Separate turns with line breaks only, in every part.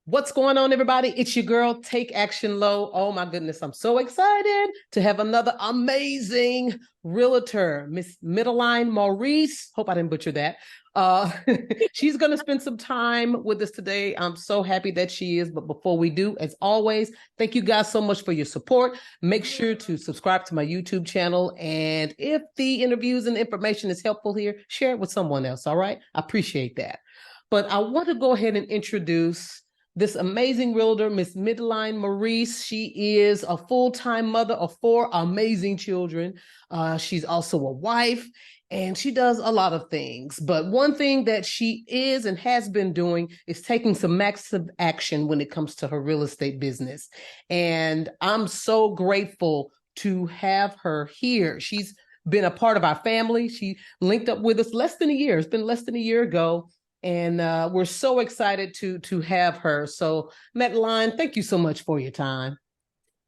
What's going on, everybody? It's your girl, Take Action Low. Oh my goodness, I'm so excited to have another amazing realtor, Miss Mideline Maurice. Hope I didn't butcher that. Uh, she's going to spend some time with us today. I'm so happy that she is. But before we do, as always, thank you guys so much for your support. Make sure to subscribe to my YouTube channel. And if the interviews and information is helpful here, share it with someone else. All right. I appreciate that. But I want to go ahead and introduce this amazing realtor, Miss Mideline Maurice. She is a full-time mother of 4 amazing children. She's also a wife, and she does a lot of things. But one thing that she is and has been doing is taking some massive action when it comes to her real estate business. And I'm so grateful to have her here. She's been a part of our family. She linked up with us less than a year. It's been less than a year ago. And we're so excited to have her. So, Mideline, thank you so much for your time.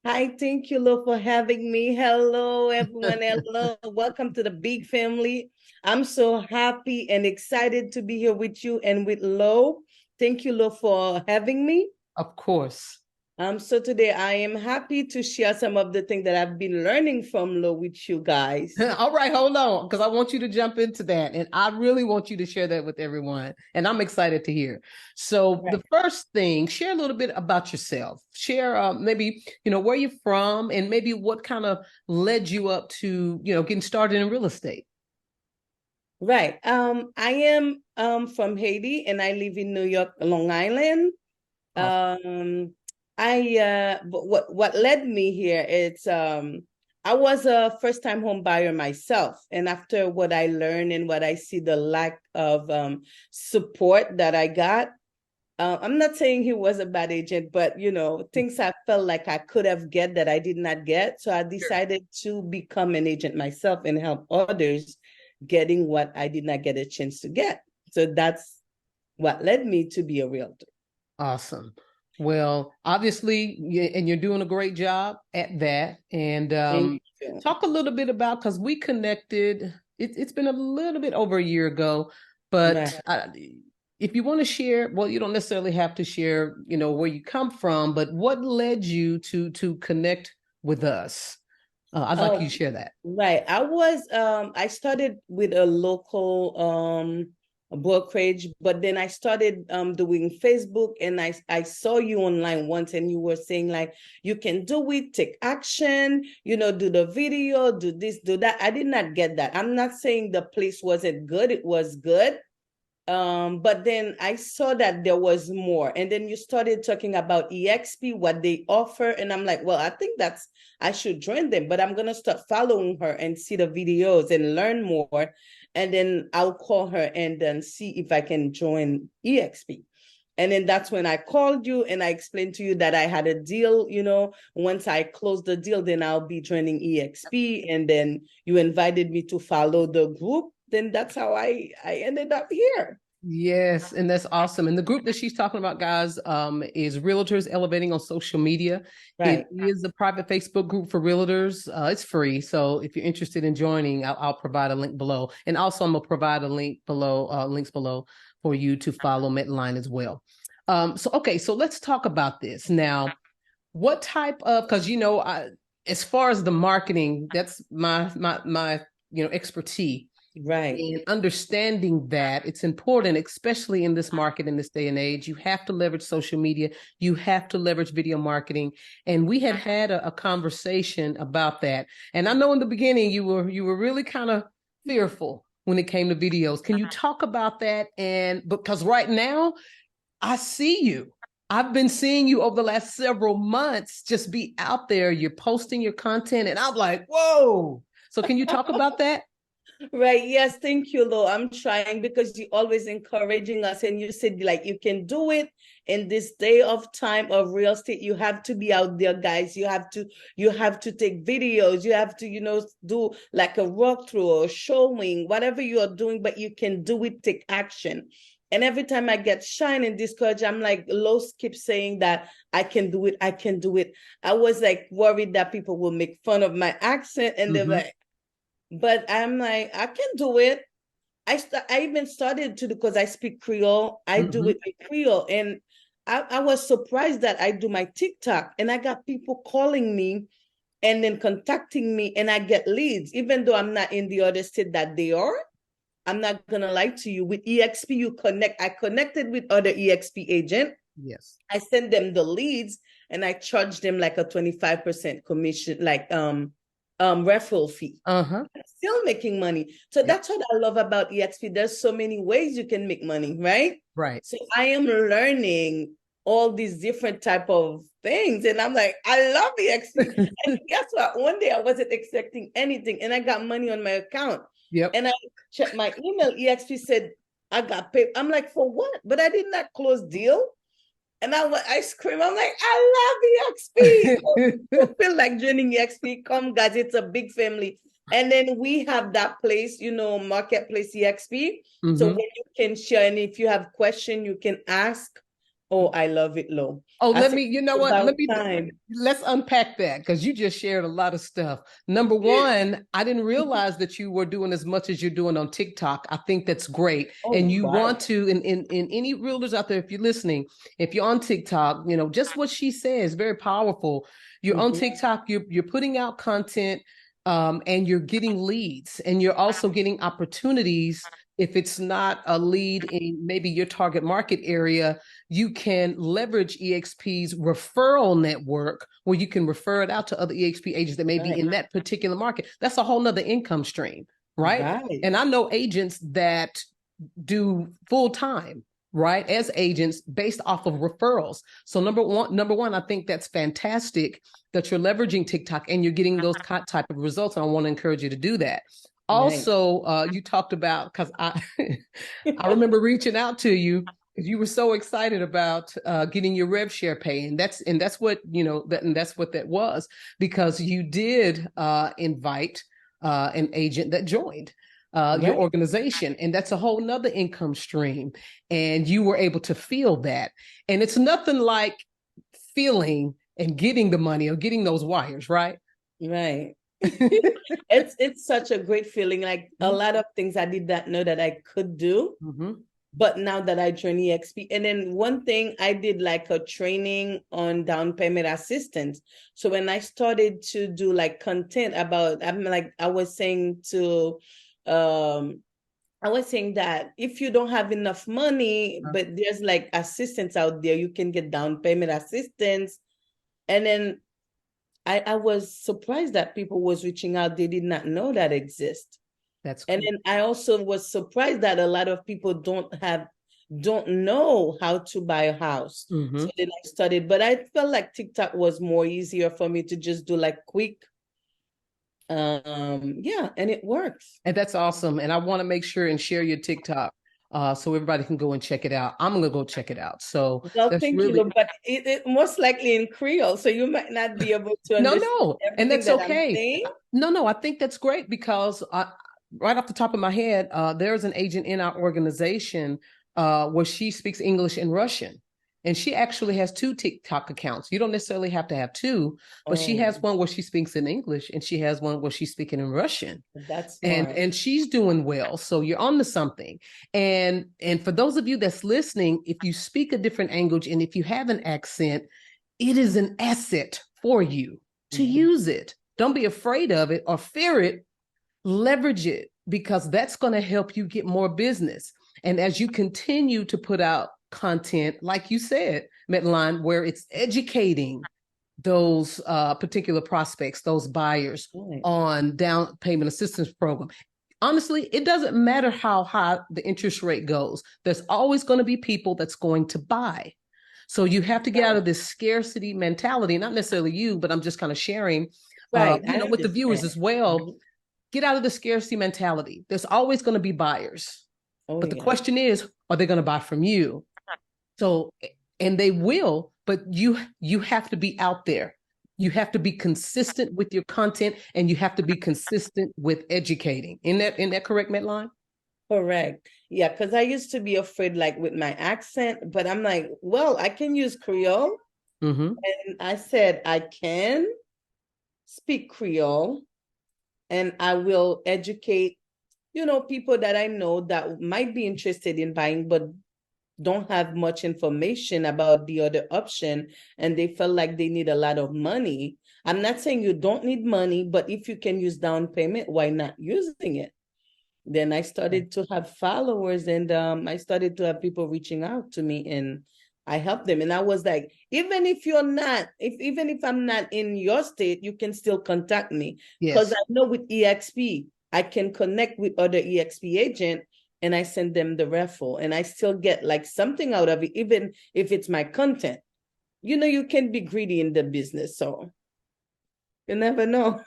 Hi, thank you, Lo, for having me. Hello, everyone. Hello. Welcome to the big family. I'm so happy and excited to be here with you and with Lo. Thank you, Lo, for having me.
Of course.
So today I am happy to share some of the things that I've been learning from Lo with you guys.
All right, hold on, because I want you to jump into that. And I really want you to share that with everyone. And I'm excited to hear. So the first thing, share a little bit about yourself. Share maybe, where you're from and maybe what kind of led you up to, getting started in real estate.
Right. I am from Haiti and I live in New York, Long Island.
Awesome.
But what led me here, I was a first-time home buyer myself, and after what I learned and what I see the lack of support that I got, I'm not saying he was a bad agent, but things I felt like I could have get that I did not get, so I decided to become an agent myself and help others getting what I did not get a chance to get. So that's what led me to be a realtor.
Awesome. Well, obviously, and you're doing a great job at that. And talk a little bit about, because we connected, it's been a little bit over a year ago, but if you want to share, well, you don't necessarily have to share, where you come from, but what led you to connect with us? I'd like you to share that.
Right. I started with a local brokerage, but then I started doing Facebook, and I saw you online once and you were saying like, you can do it, take action, do the video, do this, do that. I did not get that. I'm not saying the place wasn't good. It was good. But then I saw that there was more. And then you started talking about EXP, what they offer. And I'm like, well, I think I should join them, but I'm going to start following her and see the videos and learn more. And then I'll call her and then see if I can join EXP. And then that's when I called you and I explained to you that I had a deal, once I close the deal, then I'll be joining EXP. And then you invited me to follow the group. Then that's how I ended up here.
Yes, and that's awesome. And the group that she's talking about, guys, is Realtors Elevating on Social Media.
Right.
It is a private Facebook group for realtors. It's free. So if you're interested in joining, I'll provide a link below. And also I'm gonna provide a link below, links below for you to follow Mideline as well. So let's talk about this. Now, what type of, because as far as the marketing, that's my expertise.
Right.
And understanding that it's important, especially in this market, in this day and age, you have to leverage social media, you have to leverage video marketing. And we had a conversation about that. And I know in the beginning you were really kind of fearful when it came to videos. Can you talk about that? And because right now I see you. I've been seeing you over the last several months just be out there. You're posting your content, and I'm like, whoa. So can you talk about that?
Right. Yes. Thank you, Lo. I'm trying because you're always encouraging us. And you said, like, you can do it in this day of time of real estate. You have to be out there, guys. You have to take videos. You have to, do like a walkthrough or showing, whatever you are doing, but you can do it, take action. And every time I get shy and discouraged, I'm like, Los keeps saying that I can do it. I can do it. I was like worried that people will make fun of my accent, and they're like, but I'm like, I can do it. I even started to, because I speak Creole. I do it in Creole, and I was surprised that I do my TikTok and I got people calling me and then contacting me and I get leads, even though I'm not in the other state that they are. I'm not gonna lie to you. With EXP, you connect. I connected with other EXP agent.
Yes.
I send them the leads and I charge them like a 25% commission, like referral fee.
Uh-huh.
I'm still making money. So that's what I love about EXP. There's so many ways you can make money, right?
Right.
So I am learning all these different type of things. And I'm like, I love EXP. And guess what? One day I wasn't expecting anything and I got money on my account.
Yep.
And I checked my email. EXP said I got paid. I'm like, for what? But I did not close deal. And I scream. I'm like, I love EXP. I feel like joining EXP. Come, guys, it's a big family. And then we have that place, Marketplace EXP. So when you can share, and if you have question, you can ask. Oh, I love it, Lo.
Oh, you know what?
Time.
Let's unpack that because you just shared a lot of stuff. Number one, I didn't realize that you were doing as much as you're doing on TikTok. I think that's great. And you want to, in any realtors out there, if you're listening, if you're on TikTok, just what she says, very powerful. You're on TikTok, you're putting out content, and you're getting leads, and you're also getting opportunities. If it's not a lead in maybe your target market area, you can leverage EXP's referral network where you can refer it out to other EXP agents that may be in that particular market. That's a whole nother income stream, right? And I know agents that do full time, right, as agents based off of referrals. So number one, I think that's fantastic that you're leveraging TikTok and you're getting those type of results. And I want to encourage you to do that. Also, you talked about, because I remember reaching out to you because you were so excited about getting your rev share pay, and that's what that's what that was, because you did invite an agent that joined your organization, and that's a whole nother income stream, and you were able to feel that, and it's nothing like feeling and getting the money or getting those wires, right?
Right. It's such a great feeling. Like a lot of things I did not know that I could do. But now that I joined EXP, and then one thing I did like a training on down payment assistance. So when I started to do like content about, I was saying that if you don't have enough money, but there's like assistance out there, you can get down payment assistance. And then I was surprised that people was reaching out. They did not know that exists.
That's cool.
And then I also was surprised that a lot of people don't know how to buy a house. So then I started, but I felt like TikTok was more easier for me to just do like quick. And it works.
And that's awesome. And I want to make sure and share your TikTok so everybody can go and check it out. I'm gonna go check it out. So
thank you, but it most likely in Creole, so you might not be able to understand.
No, and that's okay. No, I think that's great because right off the top of my head, there's an agent in our organization where she speaks English and Russian. And she actually has 2 TikTok accounts. You don't necessarily have to have 2, but she has one where she speaks in English and she has one where she's speaking in Russian.
That's smart.
And she's doing well. So you're on to something. And for those of you that's listening, if you speak a different language and if you have an accent, it is an asset for you to use it. Don't be afraid of it or fear it. Leverage it, because that's going to help you get more business. And as you continue to put out content, like you said, Mideline, where it's educating those particular prospects, those buyers on down payment assistance program. Honestly, it doesn't matter how high the interest rate goes. There's always going to be people that's going to buy. So you have to get out of this scarcity mentality, not necessarily you, but I'm just kind of sharing with the viewers as well. Get out of the scarcity mentality. There's always going to be buyers. But the question is, are they going to buy from you? So, and they will, but you have to be out there. You have to be consistent with your content, and you have to be consistent with educating. Isn't that correct, Mideline?
Correct. Yeah, because I used to be afraid, like with my accent, but I'm like, well, I can use Creole. And I said, I can speak Creole, and I will educate, people that I know that might be interested in buying, but don't have much information about the other option, and they felt like they need a lot of money. I'm not saying you don't need money, but if you can use down payment, why not using it? Then I started to have followers, and I started to have people reaching out to me, and I helped them. And I was like, even if you're not, even if I'm not in your state, you can still contact me. Because
Yes.
I know with EXP, I can connect with other EXP agent, and I send them the referral, and I still get like something out of it, even if it's my content. You can be greedy in the business, so you never know.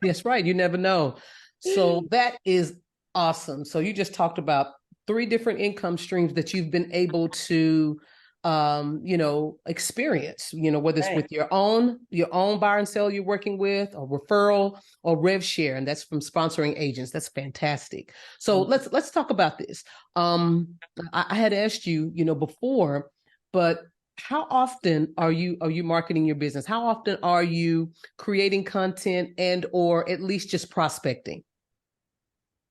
Yes, right. You never know. So that is awesome. So you just talked about three different income streams that you've been able to experience, whether it's
Right.
with your own buyer and sell you're working with, or referral, or rev share, and that's from sponsoring agents. That's fantastic. So let's talk about this. I had asked you, before, but how often are you marketing your business? How often are you creating content and or at least just prospecting?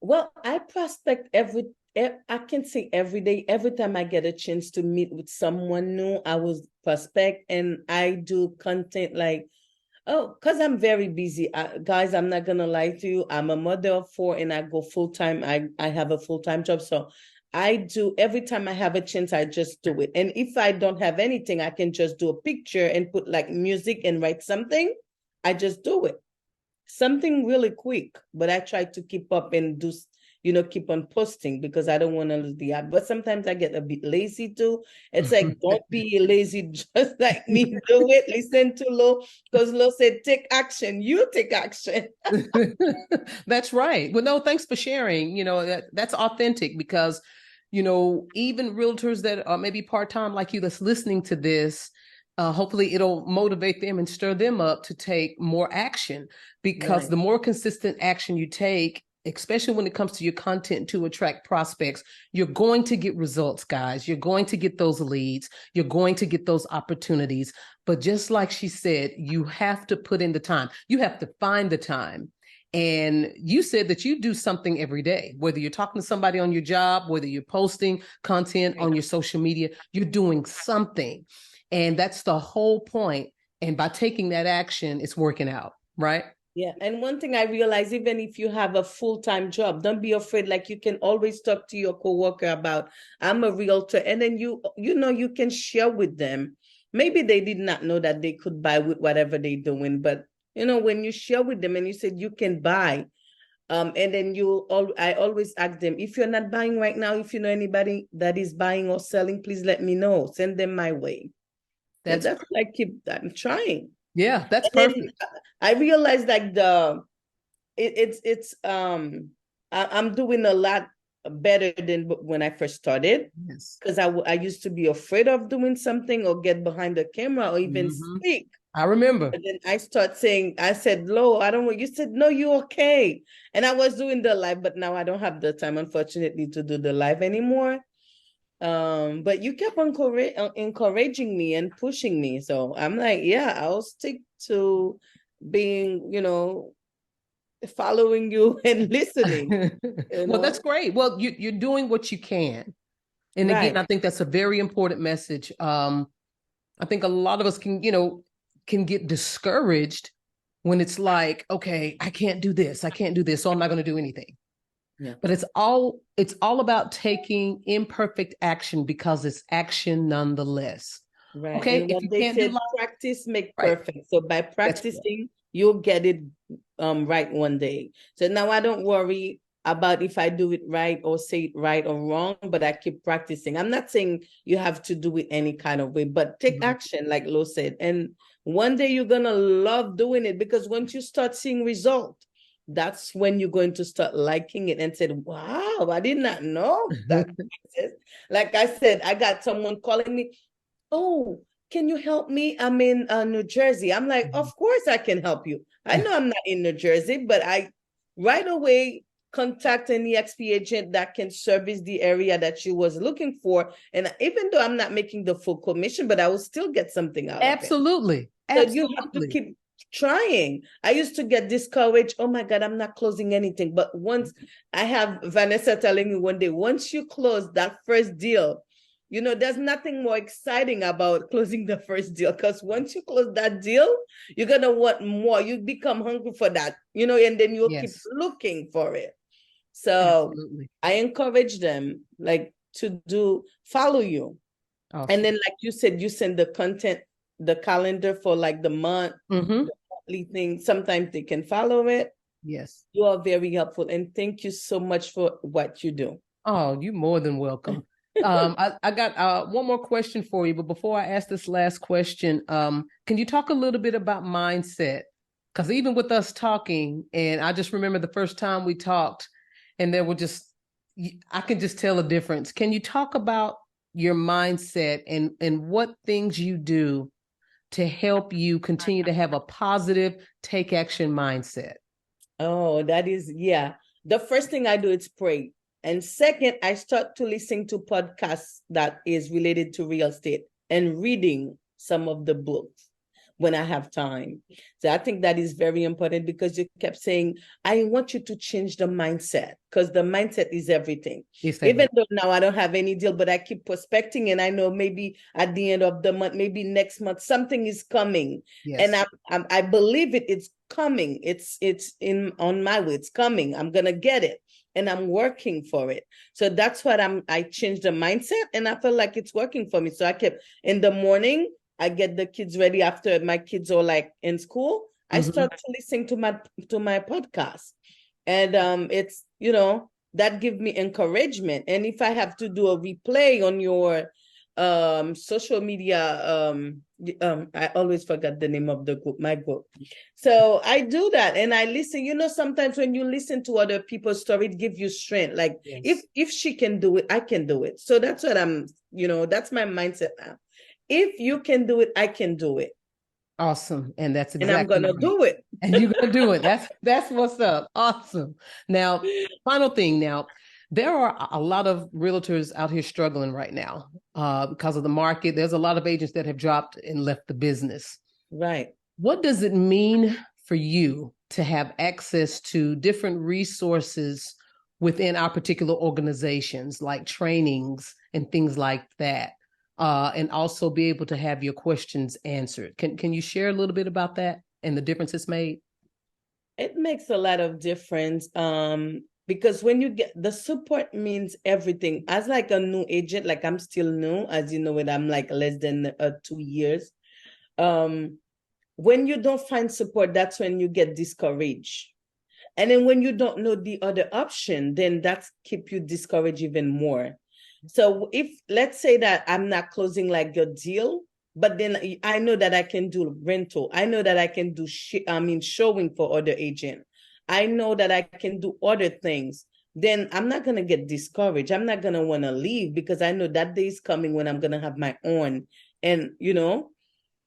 Well, I prospect I can say every day. Every time I get a chance to meet with someone new, I will prospect, and I do content like, oh, because I'm very busy. Guys, I'm not gonna lie to you. I'm a mother of four, and I go full time. I have a full-time job. So I do, every time I have a chance, I just do it. And if I don't have anything, I can just do a picture and put like music and write something. I just do it, something really quick, but I try to keep up and do, keep on posting, because I don't want to lose the app. But sometimes I get a bit lazy too. It's like, don't be lazy, just like me. Do it. Listen to Lo, because Lo said, take action. You take action.
That's right. Well, no, thanks for sharing. That's authentic, because, even realtors that are maybe part-time like you that's listening to this, hopefully it'll motivate them and stir them up to take more action, because
Right.
the more consistent action you take, especially when it comes to your content to attract prospects, you're going to get results, guys. You're going to get those leads. You're going to get those opportunities. But just like she said, you have to put in the time. You have to find the time. And you said that you do something every day, whether you're talking to somebody on your job, whether you're posting content on your social media, you're doing something. And that's the whole point. And by taking that action, it's working out, right?
Yeah. And one thing I realize, even if you have a full-time job, don't be afraid. Like, you can always talk to your coworker about, I'm a realtor. And then you can share with them. Maybe they did not know that they could buy with whatever they're doing. But when you share with them and you said you can buy, and then I always ask them, if you're not buying right now, if you know anybody that is buying or selling, please let me know. Send them my way. Yeah,
That's
that's what I'm trying.
Yeah, that's
And then
perfect.
I realized like I'm doing a lot better than when I first started,
Yes.
because I used to be afraid of doing something or get behind the camera or even
Mhm.
speak.
I remember.
And then I said, Lo, I don't want, you said, no, you're okay. And I was doing the live, but now I don't have the time, unfortunately, to do the live anymore. But you kept on encouraging me and pushing me. So I'm like, yeah, I'll stick to being, following you and listening, you
Well, that's
know?
great. Well, you're doing what you can. And again,
Right.
I think that's a very important message. I think a lot of us can get discouraged when it's like, okay, I can't do this. I can't do this, so I'm not going to do anything.
Yeah.
But it's all about taking imperfect action, because it's action nonetheless.
Right.
Okay,
And
if
what
you
they
can't do
said,
life,
practice make
right,
perfect. So by
that's correct.
practicing, you'll get it right one day. So now I don't worry about if I do it right or say it right or wrong, but I keep practicing. I'm not saying you have to do it any kind of way, but take
Mhm.
action, like Lo said. And one day you're gonna love doing it, because once you start seeing result, that's when you're going to start liking it and said, wow, I did not know that. Like I said, I got someone calling me, oh, can you help me? I'm in New Jersey. I'm like, of course I can help you. I know I'm not in New Jersey, but I right away contact an EXP agent that can service the area that she was looking for. And even though I'm not making the full commission, but I will still get something out of it.
Absolutely.
So you have to
Absolutely.
keep trying. I used to get discouraged. Oh my God, I'm not closing anything. But once I have Vanessa telling me one day, once you close that first deal, there's nothing more exciting about closing the first deal, because once you close that deal, you're going to want more. You become hungry for that, and then you'll keep
Yes,
looking for it. So
absolutely.
I encourage them like to follow you. And
Awesome.
then, like you said, you send the content, the calendar for like the month,
Mm-hmm.
the monthly thing. Sometimes they can follow it.
Yes.
You are very helpful. And thank you so much for what you do.
Oh, you're more than welcome. I got one more question for you, but before I ask this last question, can you talk a little bit about mindset? Because even with us talking, and I just remember the first time we talked, and there were just, I can just tell a difference. Can you talk about your mindset and what things you do to help you continue to have a positive take action mindset?
Oh, that is, yeah. The first thing I do is pray. And second, I start to listen to podcasts that is related to real estate and reading some of the books when I have time. So I think that is very important, because you kept saying, I want you to change the mindset, because the mindset is everything.
Yes,
Even though now I don't have any deal, but I keep prospecting, and I know maybe at the end of the month, maybe next month, something is coming. And
yes.
I believe it. It's coming. It's in on my way. It's coming. I'm gonna get it, and I'm working for it. So that's what I changed the mindset, and I feel like it's working for me. So I kept in the morning, I get the kids ready after my kids are like in school. I
Mm-hmm.
start to listen to my podcast, and it's that give me encouragement. And if I have to do a replay on your social media, I always forget the name of the group, my group. So I do that, and I listen. Sometimes when you listen to other people's story, it gives you strength. Like,
Yes.
if she can do it, I can do it. So that's what that's my mindset now. If you can do it, I can do it.
Awesome. And that's
And I'm
exactly
gonna
right.
do it.
And you're gonna do it. That's what's up. Awesome. Now, final thing now, there are a lot of realtors out here struggling right now because of the market. There's a lot of agents that have dropped and left the business.
Right.
What does it mean for you to have access to different resources within our particular organizations, like trainings and things like that, and also be able to have your questions answered? Can you share a little bit about that and the difference it's made?
It makes a lot of difference. Because when you get the support means everything. As like a new agent, like I'm still new, as you know it, I'm like less than 2 years. Um, when you don't find support, that's when you get discouraged. And then when you don't know the other option, then that's keep you discouraged even more. So if let's say that I'm not closing like a deal, but then I know that I can do rental. I know that I can do showing for other agent. I know that I can do other things. Then I'm not gonna get discouraged. I'm not gonna want to leave, because I know that day is coming when I'm gonna have my own. And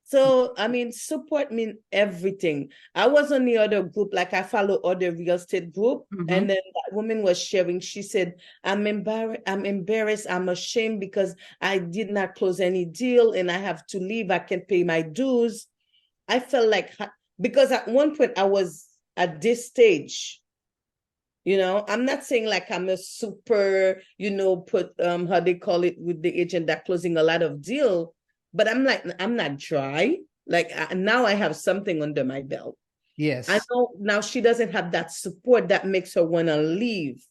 so, support mean everything. I was on the other group, like I follow other real estate group,
Mm-hmm.
and then that woman was sharing. She said, I'm embarrassed, I'm ashamed because I did not close any deal and I have to leave. I can't pay my dues. I felt like, because at one point I was at this stage. I'm not saying like I'm a super, put how they call it with the agent that closing a lot of deal, but I'm like, I'm not dry. Like, now I have something under my belt. I
Yes.
know now she doesn't have that support that makes her want to leave.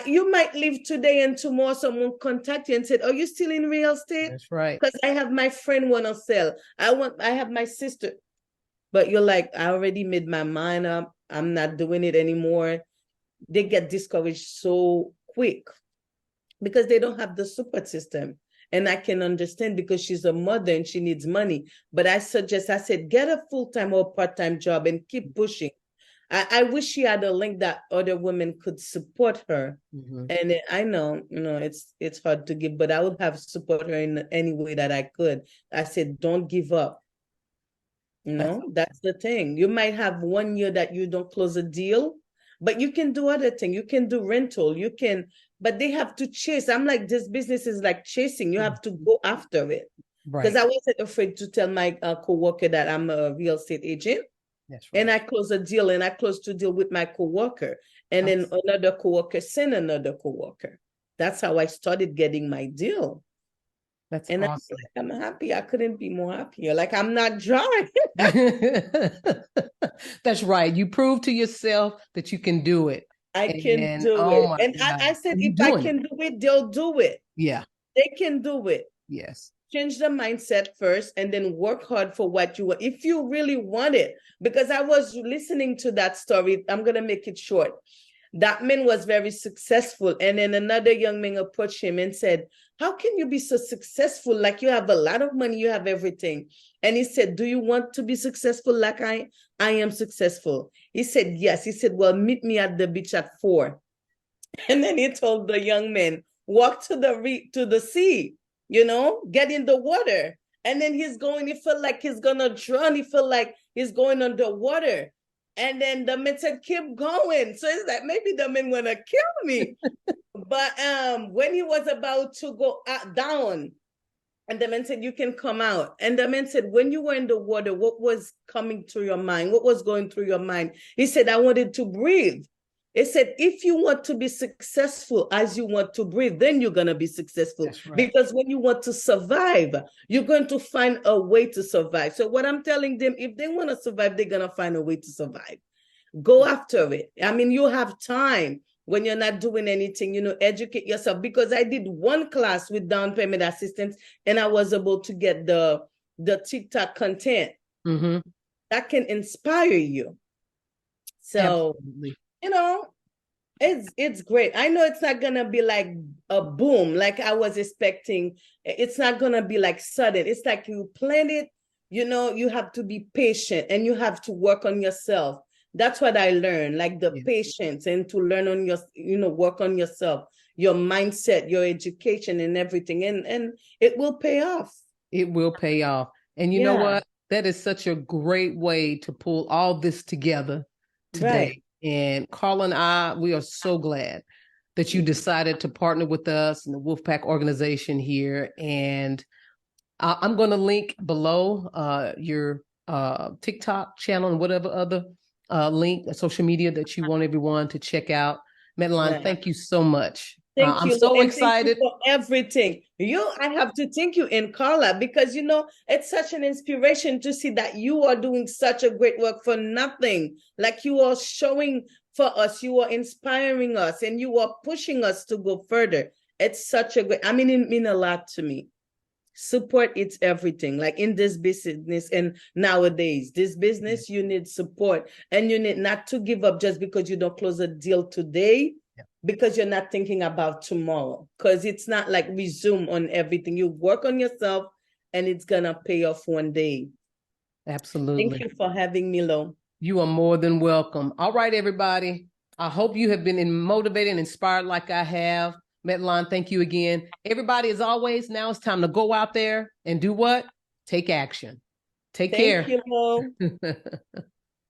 You might leave today, and tomorrow someone contact you and said, "Are you still in real estate?"
That's right.
Because I have my friend want to sell. I have my sister, but you're like, I already made my mind up. I'm not doing it anymore. They get discouraged so quick because they don't have the support system. And I can understand, because she's a mother and she needs money. But I said, get a full-time or part-time job and keep pushing. I wish she had a link that other women could support her.
Mm-hmm.
And I know, it's hard to give, but I would have support her in any way that I could. I said, don't give up.
That's
That's the thing. You might have 1 year that you don't close a deal, but you can do other thing. You can do rental. But they have to chase. I'm like, this business is like chasing. You have to go after it. Because
right.
I wasn't afraid to tell my coworker that I'm a real estate agent.
That's
And
right.
I close a deal, and I close to deal with my coworker. And then
Awesome.
another coworker send another coworker. That's how I started getting my deal.
That's
And
awesome.
I'm happy. I couldn't be more happier. Like I'm not dry.
That's right. You prove to yourself that you can do it.
I can
And
do
oh
it.
my
And I
God,
said,
and you're
if I
doing it.
can do it, they'll do it.
Yeah.
They can do it.
Yes.
Change the mindset first and then work hard for what you want. If you really want it, because I was listening to that story, I'm going to make it short. That man was very successful. And then another young man approached him and said, how can you be so successful? Like you have a lot of money, you have everything. And he said, do you want to be successful like I am successful? He said, yes. He said, well, meet me at the beach at 4. And then he told the young man, walk to the sea, get in the water. And then he felt like he's gonna drown. He felt like he's going underwater. And then the man said, keep going. So it's like maybe the man wanna kill me. But when he was about to go down, and the man said, you can come out. And the man said, when you were in the water, what was coming to your mind? What was going through your mind? He said, I wanted to breathe. It said, if you want to be successful as you want to breathe, then you're going to be successful.
That's right.
Because when you want to survive, you're going to find a way to survive. So what I'm telling them, if they want to survive, they're going to find a way to survive. Go after it. I mean, you have time when you're not doing anything, educate yourself. Because I did one class with down payment assistance and I was able to get the TikTok content that can inspire you. So,
absolutely.
It's great. I know it's not gonna be like a boom like I was expecting. It's not gonna be like sudden. It's like you plan it, you have to be patient and you have to work on yourself. That's what I learned, like the patience and to learn on work on yourself, your mindset, your education and everything. And it will pay off.
It will pay off. And you know what? That is such a great way to pull all this together today.
Right.
And Carla and I, we are so glad that you decided to partner with us and the Wolfpack organization here. And I'm going to link below your TikTok channel and whatever other link, social media that you want everyone to check out. Mideline, thank you so much.
Thank
I'm
you.
so
And
excited.
thank you for everything. I have to thank you and Carla because, it's such an inspiration to see that you are doing such a great work for nothing. Like you are showing for us, you are inspiring us and you are pushing us to go further. It's such a great, it means a lot to me. Support, it's everything. Like in this business and nowadays, this business, you need support and you need not to give up just because you don't close a deal today. Because you're not thinking about tomorrow, because it's not like resume on everything. You work on yourself and it's gonna pay off one day.
Absolutely.
Thank you for having me, Lo.
You are more than welcome. All right, everybody. I hope you have been motivated and inspired like I have. Mideline, thank you again. Everybody, as always, now it's time to go out there and do what? Take action. Take care.
Thank you, Lo.